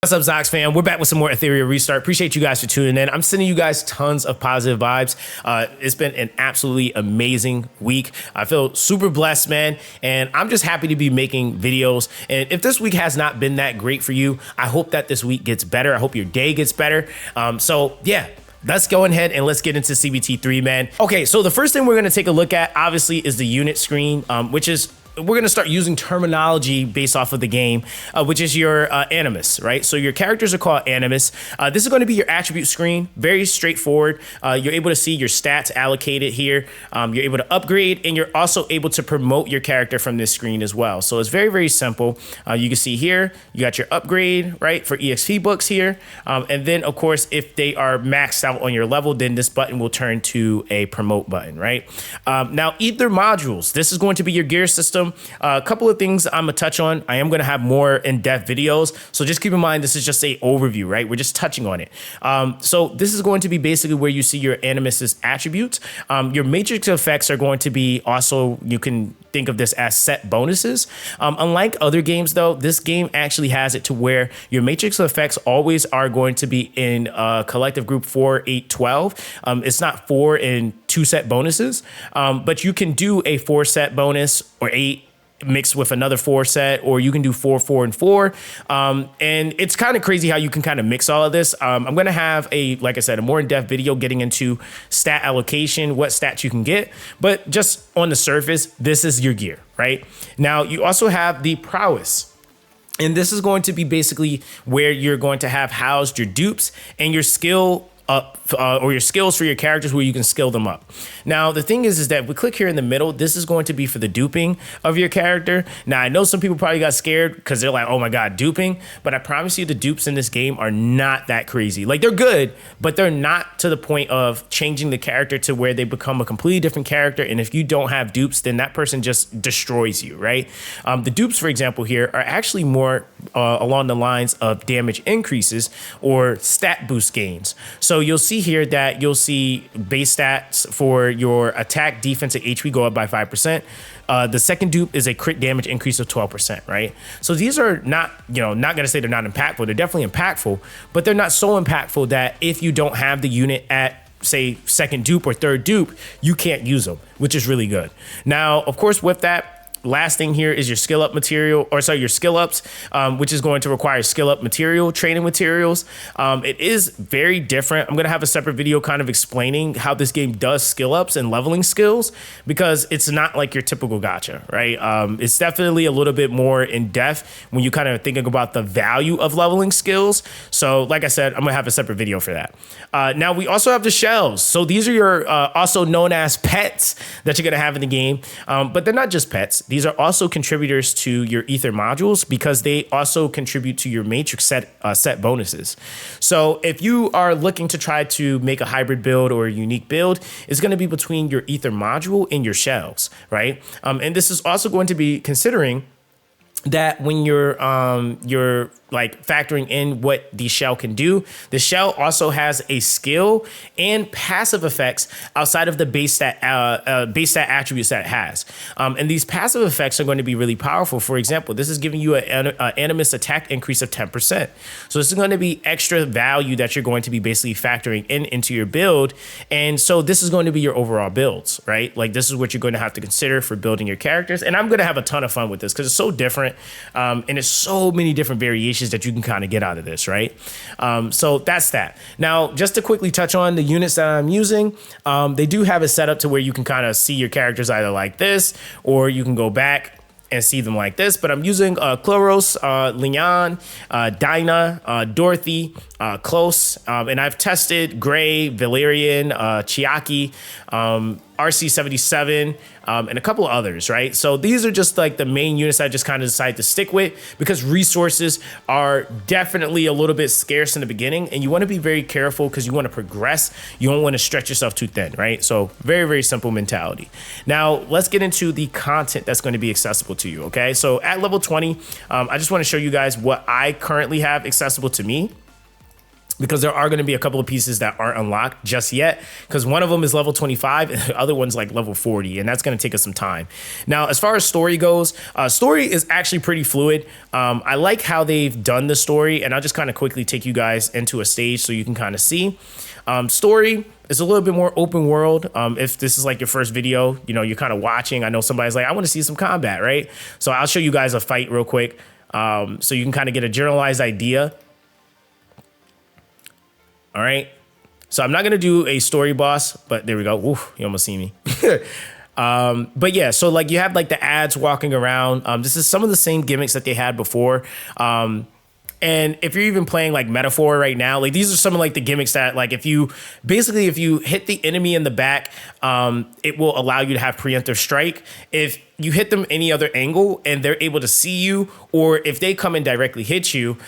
What's up, Zox fam? We're back with some more Etheria Restart. Appreciate you guys for tuning in. I'm sending you guys tons of positive vibes. It's been an absolutely amazing week. I feel super blessed, man, and I'm just happy to be making videos. And if this week has not been that great for you, I hope that this week gets better. I hope your day gets better. So yeah. Let's go ahead and let's get into CBT3, man. Okay, so the first thing we're gonna take a look at, obviously, is the unit screen, which is, we're gonna start using terminology based off of the game, which is your Animus, right? So your characters are called Animus. This is gonna be your attribute screen, very straightforward. You're able to see your stats allocated here. You're able to upgrade, and you're also able to promote your character from this screen as well. So it's very, very simple. You can see here, you got your upgrade, right, for EXP books here. And then, of course, if they are maxed out on your level, then this button will turn to a promote button, right? Now, Ether modules, this is going to be your gear system. A couple of things I'm gonna touch on. I am gonna have more in-depth videos, so just keep in mind this is just a overview, right? We're just touching on it. So this is going to be basically where you see your Animus's attributes. Your matrix effects are going to be also, you can think of this as set bonuses. Unlike other games though, this game actually has it to where your matrix effects always are going to be in collective group 4, 8, 12. It's not 4 and 2 set bonuses, but you can do a 4 set bonus or 8 mixed with another 4 set, or you can do 4, 4, and 4. And it's kind of crazy how you can kind of mix all of this. I'm going to have like I said, a more in-depth video getting into stat allocation, what stats you can get, but just on the surface, this is your gear, right? Now you also have the prowess. And this is going to be basically where you're going to have housed your dupes and your skill up, or your skills for your characters where you can skill them up. Now, the thing is that we click here in the middle, this is going to be for the duping of your character. Now, I know some people probably got scared because they're like, oh my God, duping. But I promise you the dupes in this game are not that crazy. Like, they're good, but they're not to the point of changing the character to where they become a completely different character. And if you don't have dupes, then that person just destroys you, right? The dupes, for example, here are actually more along the lines of damage increases or stat boost gains. So you'll see here that you'll see base stats for your attack, defense, and HP go up by 5%. The second dupe is a crit damage increase of 12%, right? So these are not, not gonna say they're not impactful. They're definitely impactful, but they're not so impactful that if you don't have the unit at, say, second dupe or third dupe, you can't use them, which is really good. Now, of course, with that, last thing here is your skill up material, or sorry, your skill ups, which is going to require skill up material, training materials. It is very different. I'm going to have a separate video kind of explaining how this game does skill ups and leveling skills, because it's not like your typical gacha, right? It's definitely a little bit more in depth when you kind of thinking about the value of leveling skills. So like I said, I'm going to have a separate video for that. Now we also have the shells. So these are your also known as pets that you're going to have in the game, but they're not just pets. These are also contributors to your ether modules because they also contribute to your matrix set bonuses. So if you are looking to try to make a hybrid build or a unique build, it's going to be between your ether module and your shells, right? And this is also going to be considering that when you're like factoring in what the shell can do, the shell also has a skill and passive effects outside of the base stat attributes that it has. And these passive effects are going to be really powerful. For example, this is giving you an Animus attack increase of 10%. So this is going to be extra value that you're going to be basically factoring into your build. And so this is going to be your overall builds, right? Like this is what you're going to have to consider for building your characters. And I'm going to have a ton of fun with this because it's so different. And there's so many different variations that you can kind of get out of this, right? So that's that. Now, just to quickly touch on the units that I'm using, they do have it set up to where you can kind of see your characters either like this, or you can go back and see them like this, but I'm using Chloros, Leon, Dinah, Dorothy, Close, and I've tested Gray, Valerian, Chiaki, RC77, and a couple of others, right? So these are just like the main units I just kind of decided to stick with because resources are definitely a little bit scarce in the beginning, and you want to be very careful because you want to progress. You don't want to stretch yourself too thin, right? So very, very simple mentality. Now let's get into the content that's going to be accessible to you, okay? So at level 20, I just want to show you guys what I currently have accessible to me. because there are going to be a couple of pieces that aren't unlocked just yet, because one of them is level 25 and the other one's like level 40, and that's going to take us some time. Now, as far as story goes, story is actually pretty fluid. I like how they've done the story, and I'll just kind of quickly take you guys into a stage so you can kind of see. Story is a little bit more open world. If this is like your first video, you know, you're kind of watching, I know somebody's like, I want to see some combat, right? So I'll show you guys a fight real quick, so you can kind of get a generalized idea. All right, so I'm not gonna do a story boss, but there we go. Oof, you almost see me. But yeah, so like you have like the ads walking around. This is some of the same gimmicks that they had before. And if you're even playing like Metaphor right now, like these are some of like the gimmicks that like if you hit the enemy in the back, it will allow you to have preemptive strike. If you hit them any other angle and they're able to see you, or if they come and directly hit you,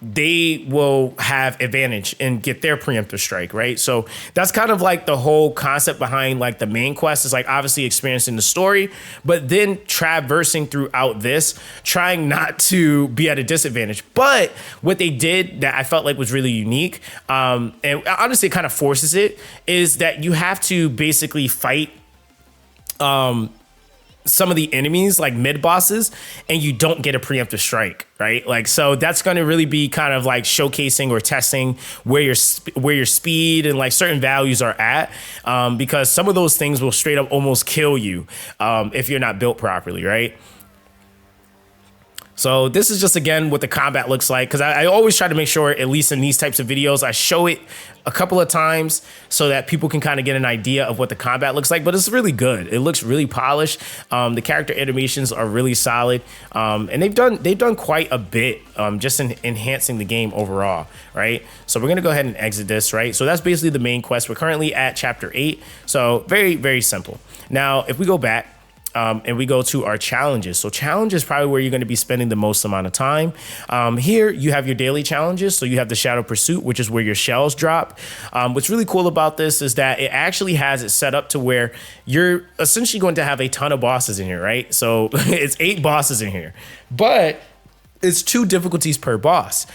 they will have advantage and get their preemptive strike, right? So that's kind of like the whole concept behind like the main quest is like obviously experiencing the story, but then traversing throughout this, trying not to be at a disadvantage. But what they did that I felt like was really unique, and honestly it kind of forces it, is that you have to basically fight some of the enemies like mid bosses and you don't get a preemptive strike, right? Like, so that's going to really be kind of like showcasing or testing where your speed and like certain values are at, because some of those things will straight up almost kill you if you're not built properly, right? So this is just, again, what the combat looks like, because I always try to make sure, at least in these types of videos, I show it a couple of times so that people can kind of get an idea of what the combat looks like. But it's really good. It looks really polished. The character animations are really solid, and they've done quite a bit just in enhancing the game overall, right? So we're gonna go ahead and exit this, right? So that's basically the main quest. We're currently at chapter 8, so very, very simple. Now, if we go back, and we go to our challenges. So challenge is probably where you're going to be spending the most amount of time. Here you have your daily challenges. So you have the Shadow Pursuit, which is where your shells drop. What's really cool about this is that it actually has it set up to where you're essentially going to have a ton of bosses in here, right? So it's 8 bosses in here, but it's 2 difficulties per boss,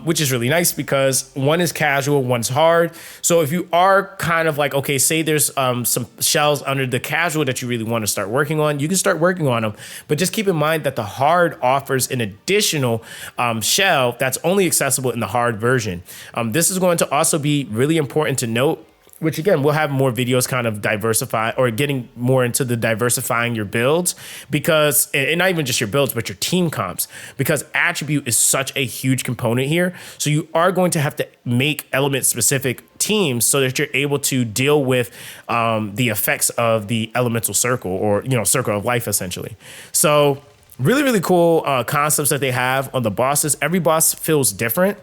which is really nice because one is casual, one's hard. So if you are kind of like, okay, say there's some shells under the casual that you really want to start working on, you can start working on them. But just keep in mind that the hard offers an additional shell that's only accessible in the hard version. This is going to also be really important to note, which again, we'll have more videos kind of diversify or getting more into the diversifying your builds, because, and not even just your builds, but your team comps, because attribute is such a huge component here. So you are going to have to make element specific teams so that you're able to deal with the effects of the elemental circle, or, you know, circle of life essentially. So really, really cool concepts that they have on the bosses. Every boss feels different.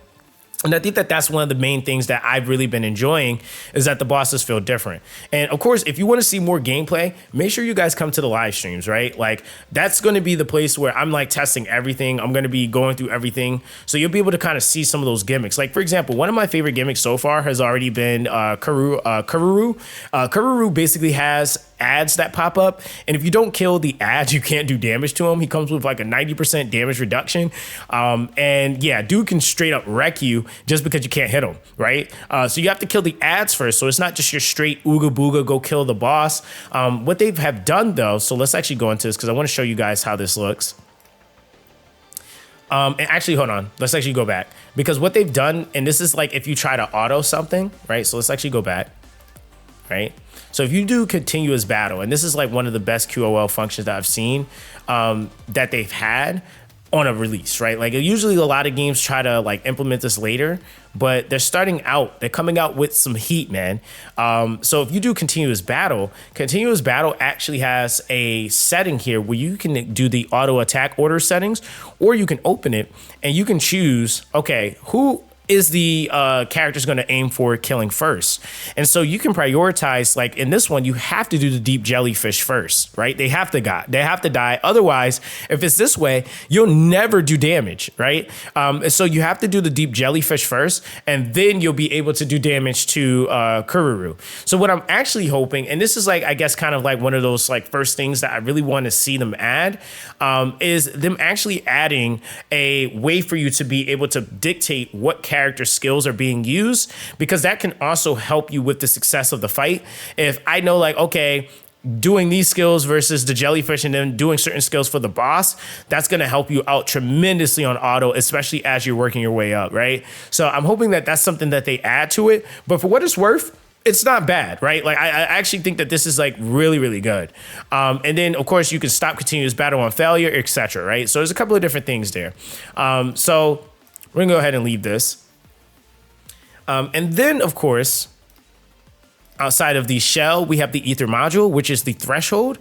And I think that that's one of the main things that I've really been enjoying, is that the bosses feel different. And of course, if you want to see more gameplay, make sure you guys come to the live streams, right? Like, that's going to be the place where I'm like testing everything. I'm going to be going through everything. So you'll be able to kind of see some of those gimmicks. Like, for example, one of my favorite gimmicks so far has already been Karuru. Karuru basically has ads that pop up, and if you don't kill the ads, you can't do damage to him. He comes with like a 90% damage reduction, and yeah, dude can straight up wreck you just because you can't hit him, right? So you have to kill the ads first, so it's not just your straight ooga booga go kill the boss. What they have done though, so let's actually go into this because I want to show you guys how this looks. And actually, hold on, let's actually go back, because what they've done, and this is like if you try to auto something, right? So let's actually go back, right? So if you do continuous battle, and this is like one of the best QOL functions that I've seen that they've had on a release, right? Like, usually a lot of games try to like implement this later, but they're coming out with some heat, man. So if you do continuous battle actually has a setting here where you can do the auto attack order settings, or you can open it and you can choose, okay, who is the character's going to aim for killing first. And so you can prioritize, like in this one, you have to do the deep jellyfish first, right? They have to die. Otherwise, if it's this way, you'll never do damage, right? So you have to do the deep jellyfish first, and then you'll be able to do damage to Karuru. So what I'm actually hoping, and this is like, I guess kind of like one of those like first things that I really want to see them add, is them actually adding a way for you to be able to dictate what character character skills are being used, because that can also help you with the success of the fight. If I know, like, okay, doing these skills versus the jellyfish and then doing certain skills for the boss, that's going to help you out tremendously on auto, especially as you're working your way up, right? So I'm hoping that that's something that they add to it. But for what it's worth, it's not bad, right? Like, I actually think that this is like really, really good. And then of course you can stop continuous battle on failure, etc. Right? So there's a couple of different things there. So we're gonna go ahead and leave this. And then of course, outside of the shell, we have the ether module, which is the threshold.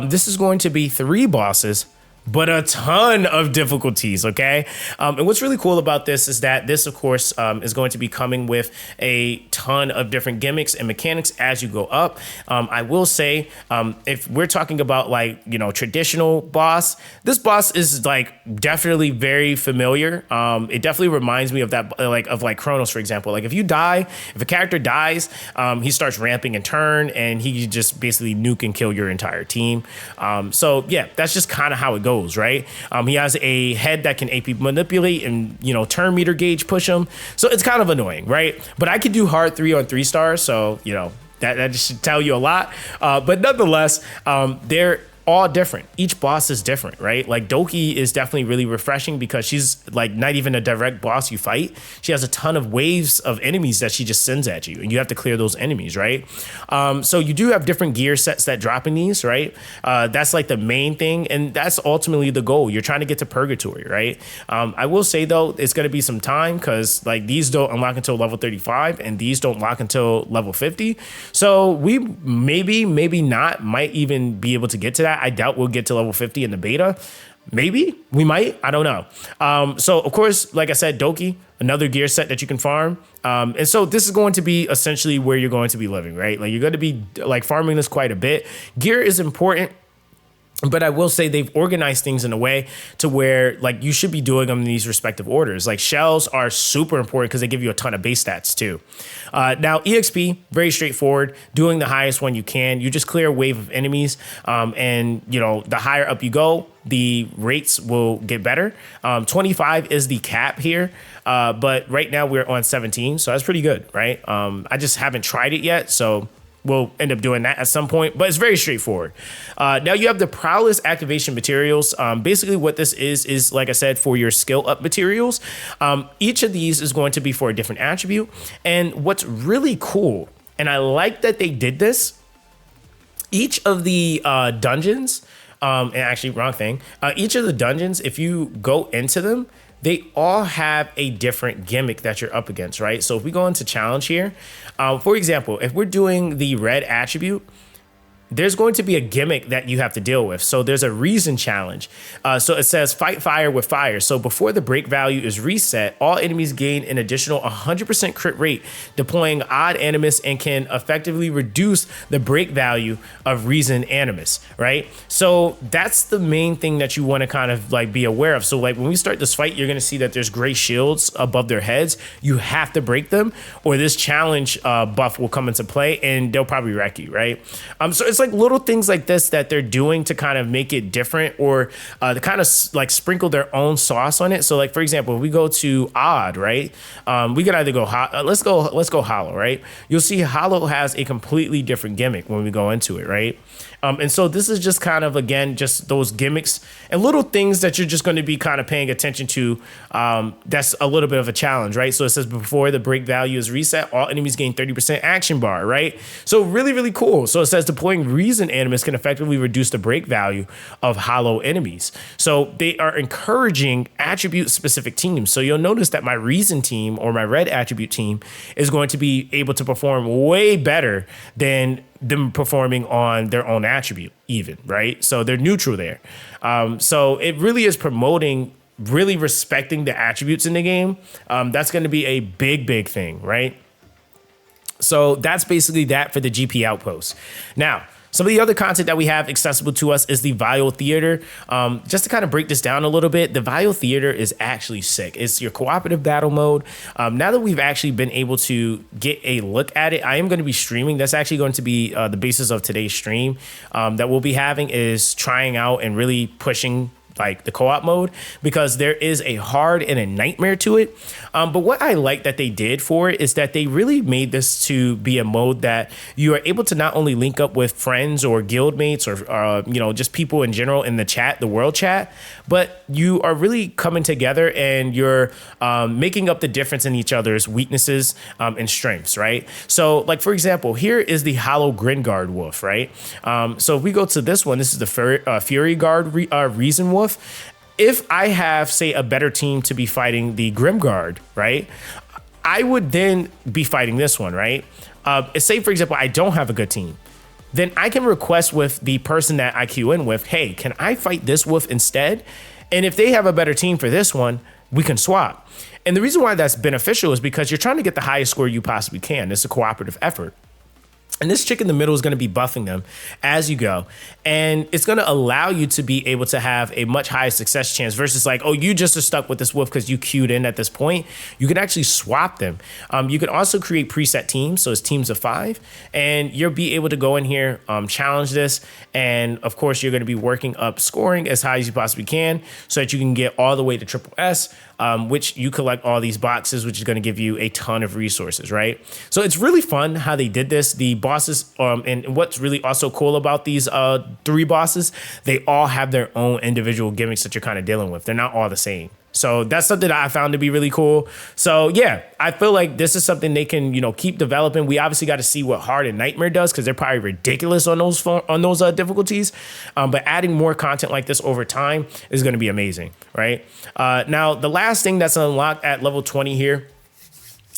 This is going to be 3 bosses, but a ton of difficulties, okay? And what's really cool about this is that this, of course, is going to be coming with a ton of different gimmicks and mechanics as you go up. I will say, if we're talking about like, you know, traditional boss, this boss is like definitely very familiar. It definitely reminds me of that, like Chronos, for example. Like if you die, if a character dies, he starts ramping in turn and he just basically nuke and kill your entire team. So yeah, that's just kind of how it goes. Right? He has a head that can AP manipulate and, you know, turn meter gauge push him. So it's kind of annoying, right? But I could do hard 3 on 3 stars. So, you know, that should tell you a lot. But nonetheless, they're all different. Each boss is different, right? Like Doki is definitely really refreshing because she's like not even a direct boss you fight. She has a ton of waves of enemies that she just sends at you and you have to clear those enemies, right? So you do have different gear sets that drop in these, right? That's like the main thing, and that's ultimately the goal. You're trying to get to purgatory, right? I will say though, it's going to be some time because like these don't unlock until level 35 and these don't lock until level 50. So we maybe not might even be able to get to that. I doubt we'll get to level 50 in the beta. Maybe we might, I don't know. So of course, like I said, Doki, another gear set that you can farm. And so this is going to be essentially where you're going to be living, right? Like you're going to be like farming this quite a bit. Gear is important. But I will say they've organized things in a way to where like you should be doing them in these respective orders. Like shells are super important because they give you a ton of base stats too. Now EXP, very straightforward, doing the highest one you can. You just clear a wave of enemies and you know, the higher up you go, the rates will get better. 25 is the cap here. But right now we're on 17. So that's pretty good, right? I just haven't tried it yet. So we'll end up doing that at some point, but it's very straightforward. Now you have the Prowess activation materials. Basically what this is like I said, for your skill up materials. Each of these is going to be for a different attribute. And what's really cool, and I like that they did this, each of the dungeons, and actually wrong thing, each of the dungeons, if you go into them, they all have a different gimmick that you're up against, right? So if we go into challenge here, for example, if we're doing the red attribute, there's going to be a gimmick that you have to deal with. So there's a reason challenge. So it says fight fire with fire. So before the break value is reset, all enemies gain an additional 100% crit rate, deploying odd Animus, and can effectively reduce the break value of reason Animus, right? So that's the main thing that you want to kind of like be aware of. So like when we start this fight, you're going to see that there's gray shields above their heads. You have to break them or this challenge buff will come into play and they'll probably wreck you, right? So it's like little things like this that they're doing to kind of make it different or to kind of like sprinkle their own sauce on it. So like, for example, if we go to odd, right? We can either go hot. Let's go hollow, right? You'll see hollow has a completely different gimmick when we go into it, right? And so this is just kind of, again, just those gimmicks and little things that you're just going to be kind of paying attention to. That's a little bit of a challenge, right? So it says before the break value is reset, all enemies gain 30% action bar, right? So really, really cool. So it says deploying reason Animus can effectively reduce the break value of hollow enemies. So they are encouraging attribute specific teams. So you'll notice that my reason team or my red attribute team is going to be able to perform way better than them performing on their own attribute even, right? So they're neutral there. So it really is promoting really respecting the attributes in the game. That's going to be a big thing, right? So that's basically that for the GP outpost. Now, some of the other content that we have accessible to us is the Vial Theater. Just to kind of break this down a little bit, the Vial Theater is actually sick. It's your cooperative battle mode. Now that we've actually been able to get a look at it, I am going to be streaming. That's actually going to be the basis of today's stream that we'll be having is trying out and really pushing like the co-op mode, because there is a hard and a nightmare to it. But what I like that they did for it is that they really made this to be a mode that you are able to not only link up with friends or guild mates or just people in general in the chat, the world chat, but you are really coming together and you're making up the difference in each other's weaknesses and strengths, right? So like, for example, here is the Hollow Gringard Wolf, right? So if we go to this one, this is the Fury Guard Reason Wolf. If I have, say, a better team to be fighting the Grimguard, right, I would then be fighting this one, right? Say, for example, I don't have a good team. Then I can request with the person that I queue in with, hey, can I fight this wolf instead? And if they have a better team for this one, we can swap. And the reason why that's beneficial is because you're trying to get the highest score you possibly can. It's a cooperative effort. And this chick in the middle is going to be buffing them as you go. And it's going to allow you to be able to have a much higher success chance versus like, oh, you just are stuck with this wolf because you queued in at this point. You can actually swap them. You can also create preset teams. So it's teams of 5. And you'll be able to go in here, challenge this. And of course, you're going to be working up scoring as high as you possibly can so that you can get all the way to triple S. Which you collect all these boxes, which is going to give you a ton of resources, right? So it's really fun how they did this. The bosses, and what's really also cool about these 3 bosses, they all have their own individual gimmicks that you're kind of dealing with. They're not all the same. So that's something that I found to be really cool. So yeah, I feel like this is something they can, keep developing. We obviously got to see what Hard and Nightmare does because they're probably ridiculous on those difficulties. But adding more content like this over time is going to be amazing, right? Now, the last thing that's unlocked at level 20 here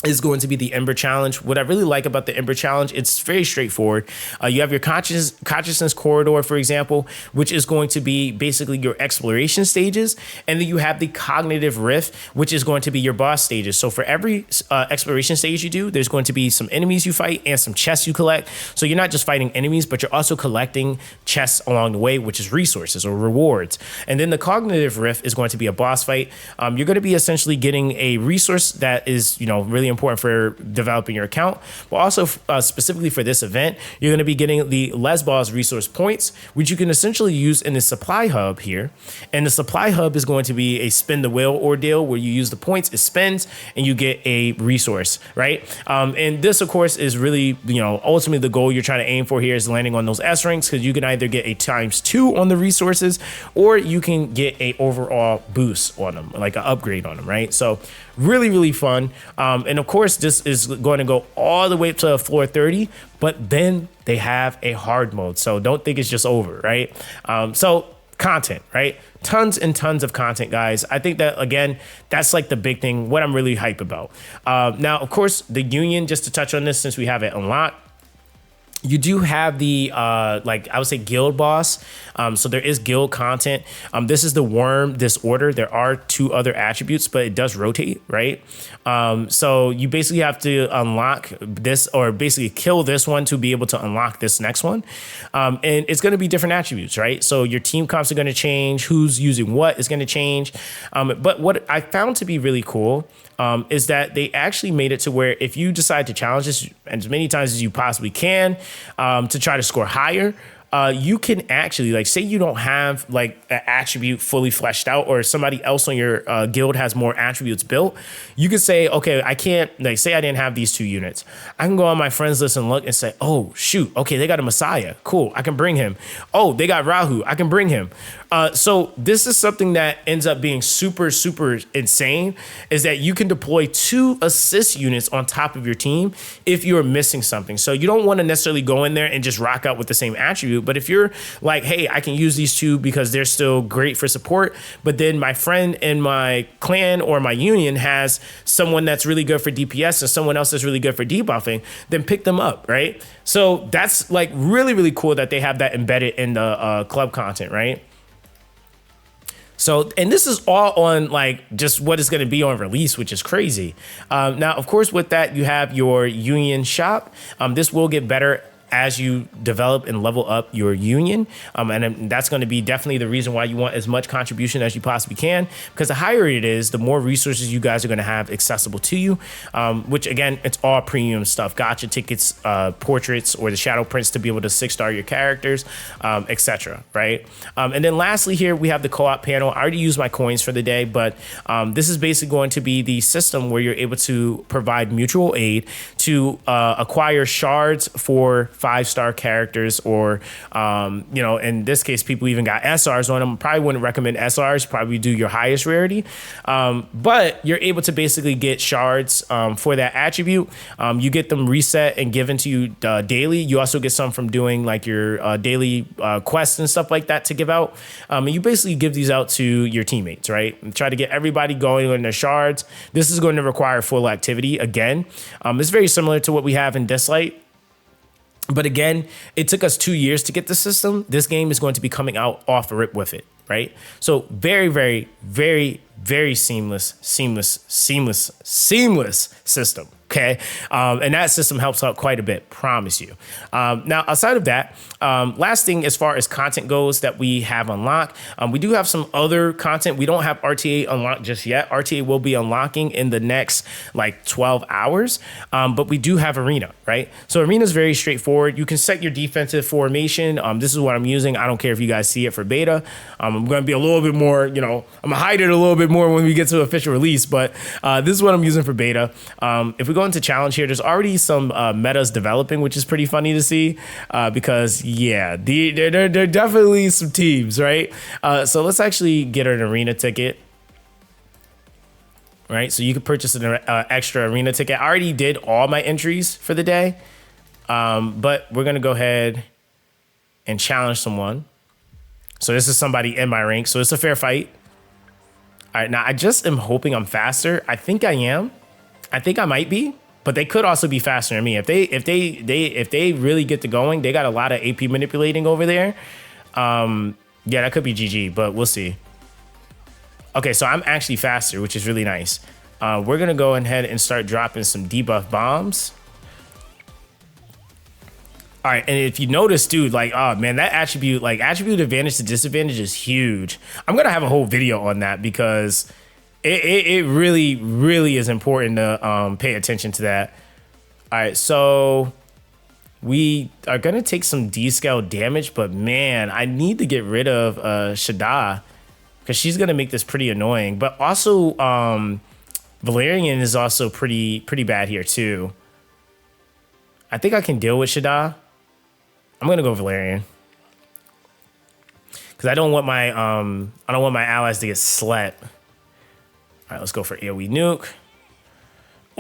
is going to be the Ember Challenge. What I really like about the Ember Challenge, it's very straightforward. You have your consciousness corridor, for example, which is going to be basically your exploration stages. And then you have the cognitive rift, which is going to be your boss stages. So for every exploration stage you do, there's going to be some enemies you fight and some chests you collect. So you're not just fighting enemies, but you're also collecting chests along the way, which is resources or rewards. And then the cognitive rift is going to be a boss fight. You're going to be essentially getting a resource that is, really important for developing your account, but also specifically for this event, you're going to be getting the Lesbos resource points, which you can essentially use in the supply hub here. And the supply hub is going to be a spin the wheel ordeal where you use the points, it spins, and you get a resource, right? And this, of course, is really, ultimately the goal you're trying to aim for here is landing on those S ranks because you can either get a ×2 on the resources or you can get a overall boost on them, like an upgrade on them, right? So really, really fun. And of course, this is going to go all the way up to floor 30, but then they have a hard mode. So don't think it's just over, right? So content, right? Tons and tons of content, guys. I think that, again, that's like the big thing, what I'm really hype about. Now, of course, the Union, just to touch on this since we have it unlocked, you do have the, I would say guild boss. So there is guild content. This is the worm disorder. There are 2 other attributes, but it does rotate, right? So you basically have to unlock this or basically kill this one to be able to unlock this next one. And it's going to be different attributes, right? So your team comps are going to change. Who's using what is going to change. But what I found to be really cool is that they actually made it to where if you decide to challenge this as many times as you possibly can to try to score higher, you can actually, like, say you don't have like an attribute fully fleshed out or somebody else on your guild has more attributes built, you could say, okay, I can't, like, say I didn't have these 2 units. I can go on my friends list and look and say, oh, shoot, okay, they got a Messiah. Cool, I can bring him. Oh, they got Rahu. I can bring him. So this is something that ends up being super, super insane, is that you can deploy 2 assist units on top of your team if you're missing something. So you don't want to necessarily go in there and just rock out with the same attribute. But if you're like, hey, I can use these 2 because they're still great for support, but then my friend in my clan or my union has someone that's really good for DPS and someone else that's really good for debuffing, then pick them up, right? So that's like really, really cool that they have that embedded in the club content, right? So, and this is all on like just what is going to be on release, which is crazy. Now, of course, with that, you have your Union shop. This will get better as you develop and level up your union. And that's going to be definitely the reason why you want as much contribution as you possibly can, because the higher it is, the more resources you guys are going to have accessible to you, which again, it's all premium stuff, gacha tickets, portraits, or the shadow prints to be able to 6-star your characters, etc. Right. And then lastly here, we have the co-op panel. I already used my coins for the day, but this is basically going to be the system where you're able to provide mutual aid to acquire shards for 5-star characters, or in this case, people even got SRs on them. Probably wouldn't recommend SRs. Probably do your highest rarity, but you're able to basically get shards for that attribute. You get them reset and given to you daily. You also get some from doing like your daily quests and stuff like that to give out. And you basically give these out to your teammates, right? And try to get everybody going on their shards. This is going to require full activity again. It's very similar to what we have in Dislight. But again, it took us 2 years to get the system. This game is going to be coming out off the rip with it, right? So very, very, very, very seamless system. Okay. And that system helps out quite a bit, promise you. Now, outside of that, last thing as far as content goes that we have unlocked, we do have some other content. We don't have RTA unlocked just yet. RTA will be unlocking in the next like 12 hours, but we do have Arena, right? So Arena is very straightforward. You can set your defensive formation. This is what I'm using. I don't care if you guys see it for beta. I'm going to be a little bit more, I'm going to hide it a little bit more when we get to official release, but this is what I'm using for beta. If we go into challenge here, there's already some metas developing, which is pretty funny to see because yeah, there are definitely some teams, right? So let's actually get an arena ticket. Right, so you can purchase an extra arena ticket. I already did all my entries for the day, but we're gonna go ahead and challenge someone. So this is somebody in my rank, so it's a fair fight. All right, now I just am hoping I'm faster. I think I am. I think I might be, but they could also be faster than me. If they really get to going, they got a lot of AP manipulating over there. Yeah, that could be GG, but we'll see. Okay, so I'm actually faster, which is really nice. We're gonna go ahead and start dropping some debuff bombs. All right, and if you notice, dude, like, oh man, that attribute, like attribute advantage to disadvantage is huge. I'm gonna have a whole video on that because it really, really is important to pay attention to that. All right, so we are gonna take some D-scale damage, but man, I need to get rid of Shada because she's gonna make this pretty annoying. But also, Valerian is also pretty bad here too. I think I can deal with Shada. I'm gonna go Valerian because I don't want my allies to get slept. All right, let's go for AoE nuke.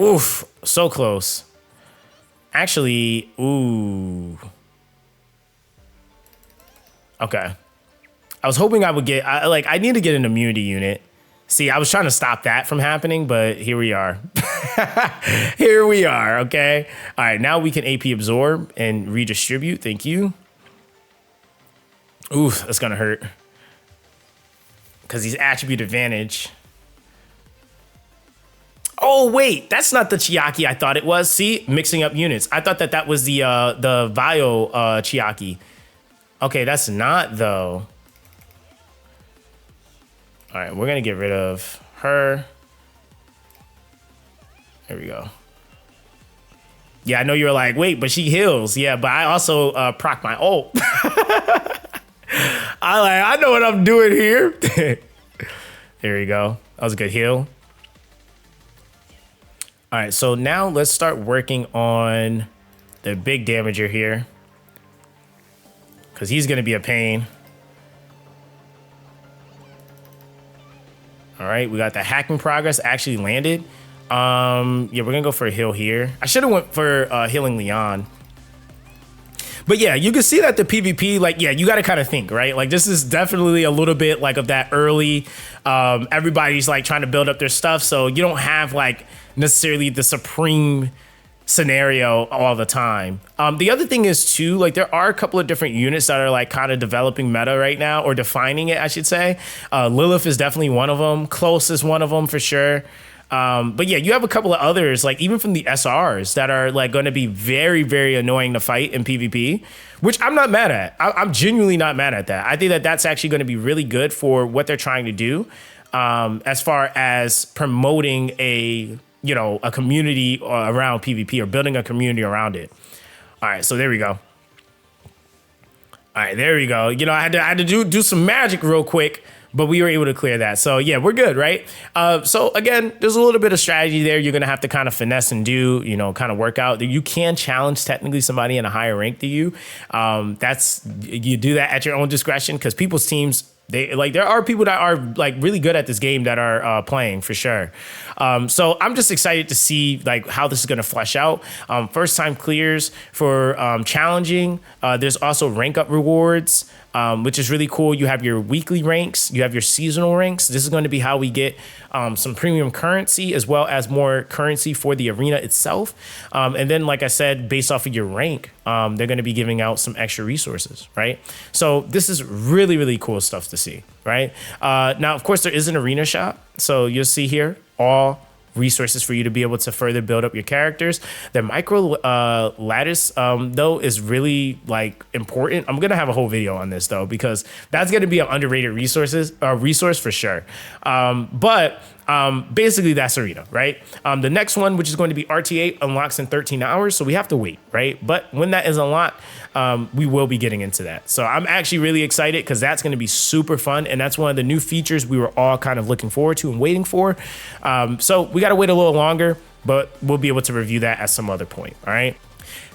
Oof, so close. Actually, ooh. Okay. I was hoping I would get, I need to get an immunity unit. See, I was trying to stop that from happening, but here we are. Here we are, okay? All right, now we can AP absorb and redistribute. Thank you. Oof, that's gonna hurt. Because he's attribute advantage. Oh, wait, that's not the Chiaki I thought it was. See, mixing up units. I thought that was the Vio Chiaki. Okay, that's not, though. All right, we're gonna get rid of her. There we go. Yeah, I know you were like, wait, but she heals. Yeah, but I also proc my ult. I know what I'm doing here. There we go. That was a good heal. All right, so now let's start working on the big damager here because he's gonna be a pain. All right, we got the hacking progress actually landed. Yeah, we're gonna go for a heal here. I should have went for healing Leon. But yeah, you can see that the PvP, like, yeah, you got to kind of think, right? Like, this is definitely a little bit like of that early, everybody's like trying to build up their stuff. So you don't have like necessarily the supreme scenario all the time. The other thing is too, like there are a couple of different units that are like kind of developing meta right now, or defining it, I should say. Lilith is definitely one of them. Close is one of them for sure. But yeah, you have a couple of others, like even from the SRs that are like going to be very, very annoying to fight in PvP, which I'm not mad at. I'm genuinely not mad at that. I think that that's actually going to be really good for what they're trying to do, as far as promoting a community around PvP or building a community around it. All right, so there we go. All right, there we go. I had to do some magic real quick, but we were able to clear that. So yeah, we're good, right? So again, there's a little bit of strategy there. You're gonna have to kind of finesse and do, kind of work out. You can challenge technically somebody in a higher rank than you. You do that at your own discretion because people's teams, there are people that are like really good at this game that are playing for sure. So I'm just excited to see like how this is going to flesh out. First time clears for challenging. There's also rank up rewards, which is really cool. You have your weekly ranks, you have your seasonal ranks. This is going to be how we get some premium currency as well as more currency for the arena itself. And then, like I said, based off of your rank, they're going to be giving out some extra resources, right? So this is really, really cool stuff to see, right? Now, of course, there is an arena shop. So you'll see here all resources for you to be able to further build up your characters. The micro lattice, though, is really like important. I'm gonna have a whole video on this though, because that's gonna be an underrated resource for sure. But basically that's arena, right? The next one, which is going to be RTA, unlocks in 13 hours. So we have to wait, right? But when that is unlocked, we will be getting into that. So I'm actually really excited because that's going to be super fun. And that's one of the new features we were all kind of looking forward to and waiting for. So we got to wait a little longer, but we'll be able to review that at some other point. All right.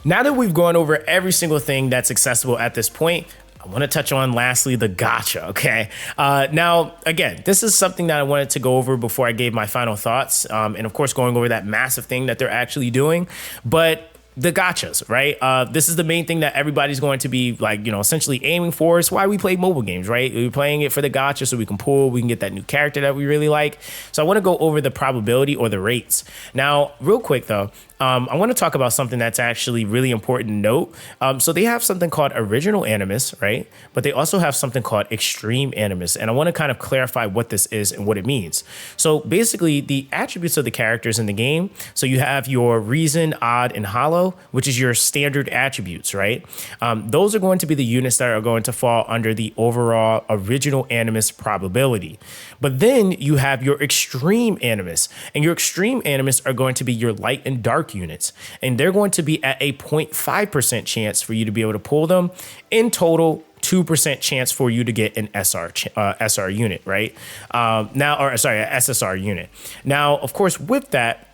Now that we've gone over every single thing that's accessible at this point, I want to touch on lastly the gacha, okay? Now, again, this is something that I wanted to go over before I gave my final thoughts. And of course, going over that massive thing that they're actually doing. But the gachas, right? This is the main thing that everybody's going to be like, essentially aiming for. It's why we play mobile games, right? We're playing it for the gacha so we can pull, we can get that new character that we really like. So I want to go over the probability or the rates. Now, real quick though, I want to talk about something that's actually really important to note. So they have something called original Animus, right? But they also have something called extreme Animus. And I want to kind of clarify what this is and what it means. So basically the attributes of the characters in the game. So you have your reason, odd, and hollow, which is your standard attributes, right? Those are going to be the units that are going to fall under the overall original Animus probability. But then you have your extreme Animus, and your extreme Animus are going to be your light and dark units, and they're going to be at a 0.5% chance for you to be able to pull them. In total, 2% chance for you to get an SR unit, right? A SSR unit. Now, of course, with that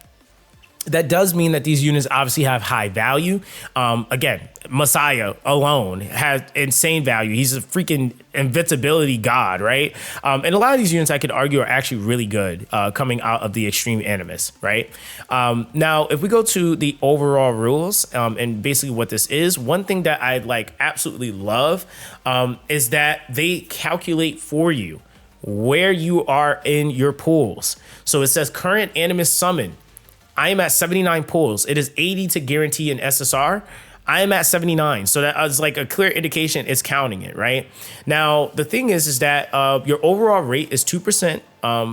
does mean that these units obviously have high value. Again, Messiah alone has insane value. He's a freaking invincibility god, right? And a lot of these units I could argue are actually really good coming out of the extreme Animus, right? Now, if we go to the overall rules and basically what this is, one thing that I like absolutely love is that they calculate for you where you are in your pools. So it says current Animus summon. I am at 79 pulls. It is 80 to guarantee an SSR. I am at 79. So that is like a clear indication it's counting it, right? Now, the thing is that your overall rate is 2%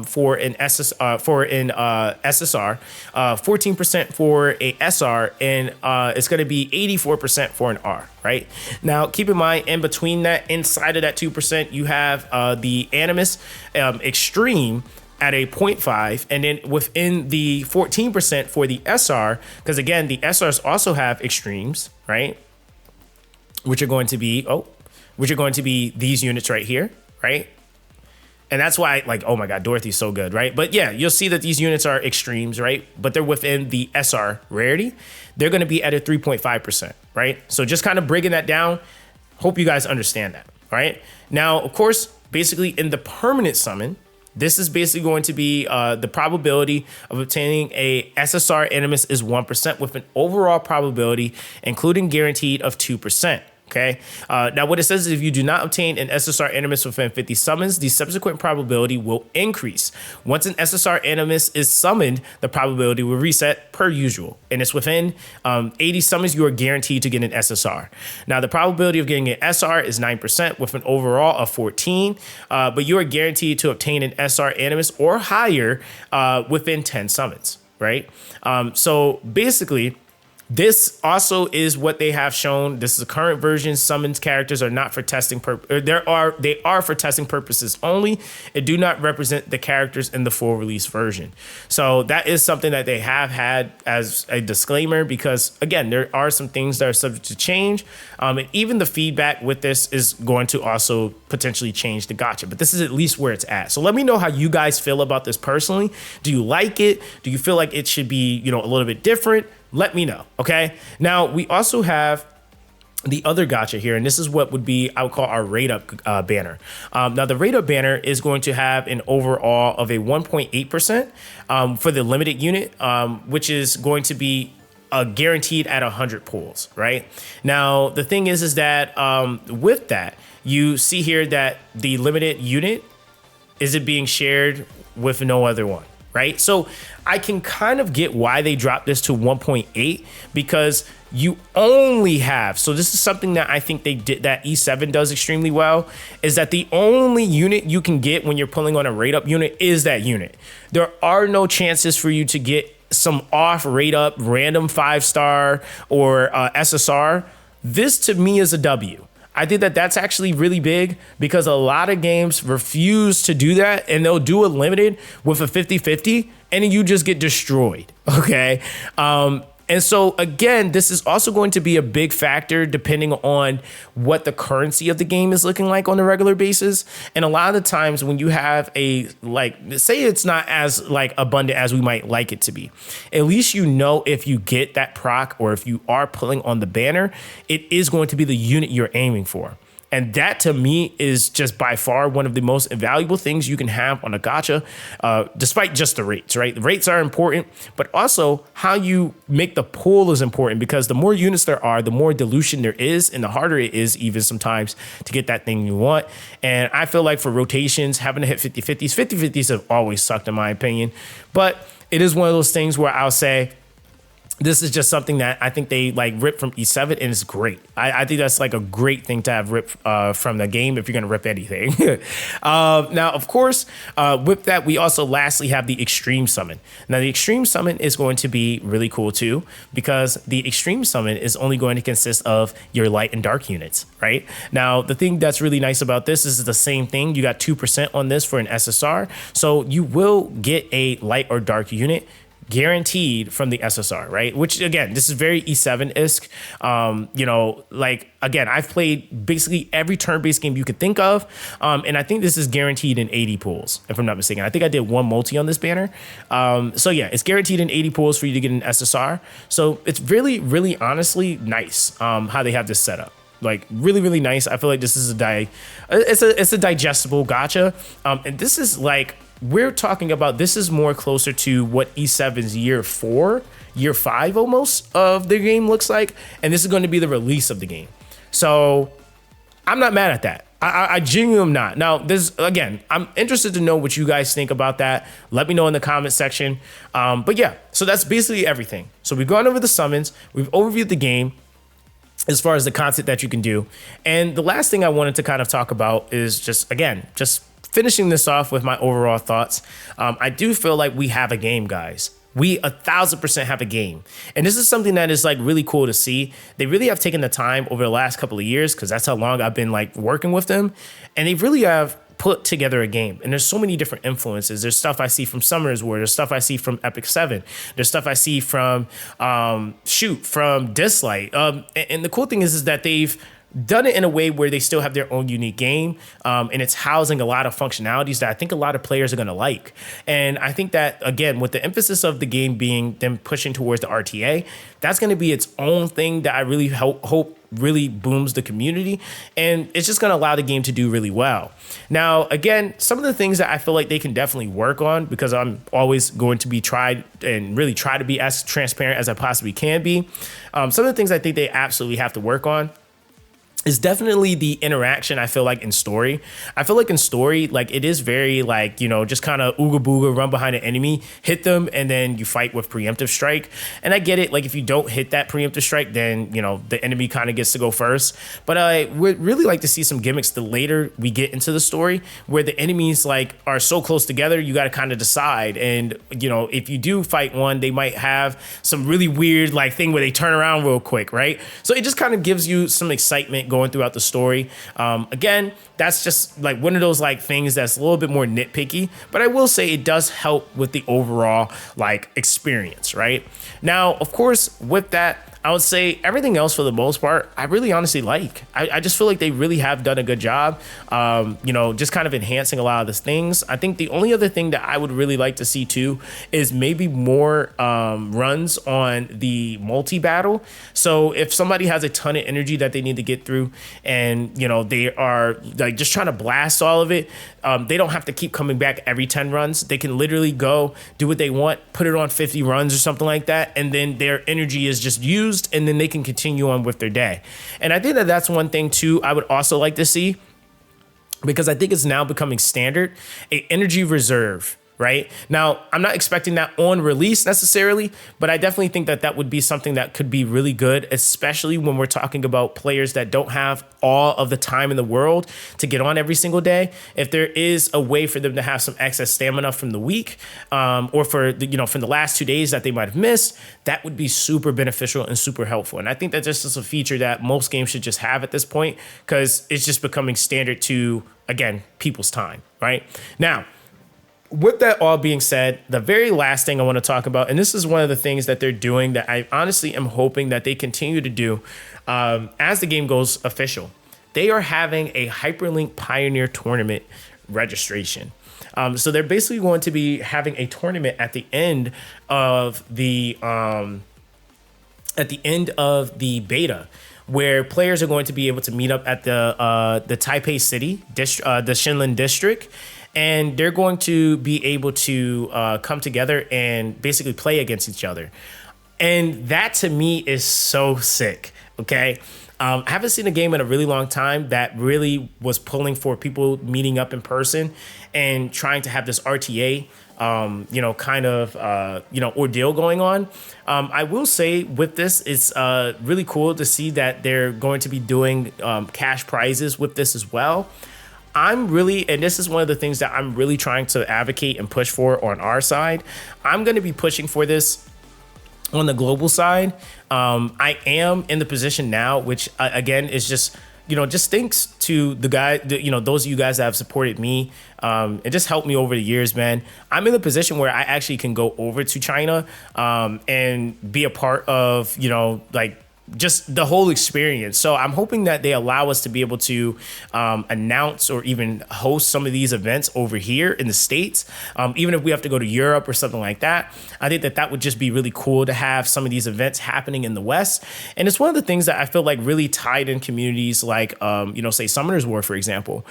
for an SSR, 14% for a SR, and it's going to be 84% for an R, right? Now, keep in mind, in between that, inside of that 2%, you have the Animus Extreme at a 0.5, and then within the 14% for the SR, because again, the SRs also have extremes, right? Which are going to be these units right here, right? And that's why, like, oh my God, Dorothy's so good, right? But yeah, you'll see that these units are extremes, right? But they're within the SR rarity. They're gonna be at a 3.5%, right? So just kind of breaking that down. Hope you guys understand that, right? Now, of course, basically in the permanent summon, this is basically going to be the probability of obtaining a SSR Animus is 1% with an overall probability, including guaranteed, of 2%. Okay. Now, what it says is if you do not obtain an SSR Animus within 50 summons, the subsequent probability will increase. Once an SSR Animus is summoned, the probability will reset per usual. And it's within 80 summons, you are guaranteed to get an SSR. Now, the probability of getting an SR is 9% with an overall of 14, but you are guaranteed to obtain an SR Animus or higher within 10 summons, right? So basically, this also is what they have shown. This is a current version. Summons characters are not for testing they are for testing purposes only. It do not represent the characters in the full release version. So that is something that they have had as a disclaimer because again, there are some things that are subject to change. And even the feedback with this is going to also potentially change the gacha, but this is at least where it's at. So let me know how you guys feel about this personally. Do you like it? Do you feel like it should be, a little bit different? Let me know, okay? Now, we also have the other gacha here, and this is what would be, I would call our rate up banner. Now, the rate up banner is going to have an overall of a 1.8% for the limited unit, which is going to be guaranteed at 100 pulls, right? Now, the thing is that with that, you see here that the limited unit, is it being shared with no other one? Right. So I can kind of get why they dropped this to 1.8 because you only have. So this is something that I think they did that E7 does extremely well is that the only unit you can get when you're pulling on a rate up unit is that unit. There are no chances for you to get some off rate up random 5-star or SSR. This to me is a W. I think that that's actually really big because a lot of games refuse to do that and they'll do a limited with a 50-50 and then you just get destroyed. Okay. And so again, this is also going to be a big factor depending on what the currency of the game is looking like on a regular basis. And a lot of the times when you have say it's not as abundant as we might like it to be, at least if you get that proc or if you are pulling on the banner, it is going to be the unit you're aiming for. And that to me is just by far one of the most valuable things you can have on a gacha, despite just the rates, right? The rates are important, but also how you make the pull is important because the more units there are, the more dilution there is and the harder it is even sometimes to get that thing you want. And I feel like for rotations, having to hit 50-50s, 50-50s have always sucked in my opinion, but it is one of those things where I'll say, this is just something that I think they rip from E7 and it's great. I think that's a great thing to have ripped from the game if you're going to rip anything. Now, of course, with that, we also lastly have the Extreme Summon. Now, the Extreme Summon is going to be really cool too because the Extreme Summon is only going to consist of your light and dark units, right? Now, the thing that's really nice about this is the same thing. You got 2% on this for an SSR. So you will get a light or dark unit guaranteed from the SSR, right? Which again, this is very E7-esque. Again, I've played basically every turn-based game you could think of. And I think this is guaranteed in 80 pulls, if I'm not mistaken. I think I did one multi on this banner. So yeah, it's guaranteed in 80 pulls for you to get an SSR. So it's really, really honestly nice how they have this set up. Really, really nice. I feel like this is it's a digestible gacha. And this is we're talking about, this is more closer to what E7's year 5 almost of the game looks like. And this is going to be the release of the game. So I'm not mad at that. I genuinely am not. Now, again, I'm interested to know what you guys think about that. Let me know in the comment section. But yeah, so that's basically everything. So we've gone over the summons. We've overviewed the game as far as the content that you can do. And the last thing I wanted to kind of talk about is just finishing this off with my overall thoughts. I do feel like we have a game, guys. We 1,000% have a game. And this is something that is really cool to see. They really have taken the time over the last couple of years because that's how long I've been working with them. And they really have put together a game. And there's so many different influences. There's stuff I see from Summer's War. There's stuff I see from Epic 7. There's stuff I see from from Dislight. And the cool thing is that they've done it in a way where they still have their own unique game, and it's housing a lot of functionalities that I think a lot of players are going to like. And I think that, again, with the emphasis of the game being them pushing towards the RTA, that's going to be its own thing that I really hope really booms the community, and it's just going to allow the game to do really well. Now, again, some of the things that I feel like they can definitely work on, because I'm always going to be try to be as transparent as I possibly can be. Some of the things I think they absolutely have to work on is definitely the interaction. I feel like in story, like it is very like, just kind of ooga booga, run behind an enemy, hit them, and then you fight with preemptive strike. And I get it, like if you don't hit that preemptive strike, then the enemy kind of gets to go first. But I would really like to see some gimmicks the later we get into the story, where the enemies like are so close together, you got to kind of decide. And if you do fight one, they might have some really weird like thing where they turn around real quick, right? So it just kind of gives you some excitement going throughout the story. Again, that's just like one of those like things that's a little bit more nitpicky, but I will say it does help with the overall like experience, right? Now, of course, with that, I would say everything else for the most part, I really honestly like. I just feel like they really have done a good job, just kind of enhancing a lot of these things. I think the only other thing that I would really like to see too is maybe more runs on the multi-battle. So if somebody has a ton of energy that they need to get through and, they are like just trying to blast all of it, they don't have to keep coming back every 10 runs. They can literally go do what they want, put it on 50 runs or something like that, and then their energy is just used, and then they can continue on with their day. And I think that that's one thing too I would also like to see, because I think it's now becoming standard, a energy reserve. Right now, I'm not expecting that on release necessarily, but I definitely think that that would be something that could be really good, especially when we're talking about players that don't have all of the time in the world to get on every single day. If there is a way for them to have some excess stamina from the week, or for the, from the last 2 days that they might have missed, that would be super beneficial and super helpful. And I think that this is a feature that most games should just have at this point, because it's just becoming standard to, again, people's time. Right now, with that all being said, the very last thing I want to talk about, and this is one of the things that they're doing that I honestly am hoping that they continue to do as the game goes official. They are having a Hyperlink Pioneer Tournament registration. So they're basically going to be having a tournament at the end of the beta, where players are going to be able to meet up at the Taipei City, the Shinlin district. And they're going to be able to come together and basically play against each other. And that to me is so sick, okay? I haven't seen a game in a really long time that really was pulling for people meeting up in person and trying to have this RTA, ordeal going on. I will say with this, it's really cool to see that they're going to be doing cash prizes with this as well. And this is one of the things that I'm really trying to advocate and push for on our side. I'm going to be pushing for this on the global side. I am in the position now, which again is just, just thanks to the guy, those of you guys that have supported me, and just helped me over the years, man. I'm in the position where I actually can go over to China and be a part of, just the whole experience. So I'm hoping that they allow us to be able to announce or even host some of these events over here in the States. Even if we have to go to Europe or something like that, I think that that would just be really cool to have some of these events happening in the West. And it's one of the things that I feel like really tied in communities like, say Summoners War, for example.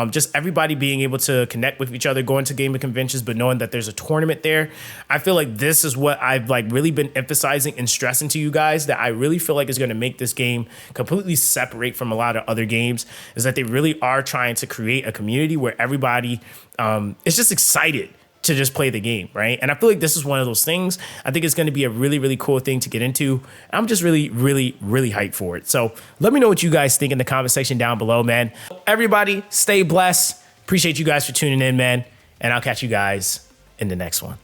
Just everybody being able to connect with each other, going to gaming conventions, but knowing that there's a tournament there. I feel like this is what I've really been emphasizing and stressing to you guys, that I really feel like is going to make this game completely separate from a lot of other games, is that they really are trying to create a community where everybody is just excited to just play the game, right? And I feel like this is one of those things. I think it's going to be a really, really cool thing to get into. I'm just really, really, really hyped for it. So let me know what you guys think in the comment section down below, man. Everybody, stay blessed. Appreciate you guys for tuning in, man. And I'll catch you guys in the next one.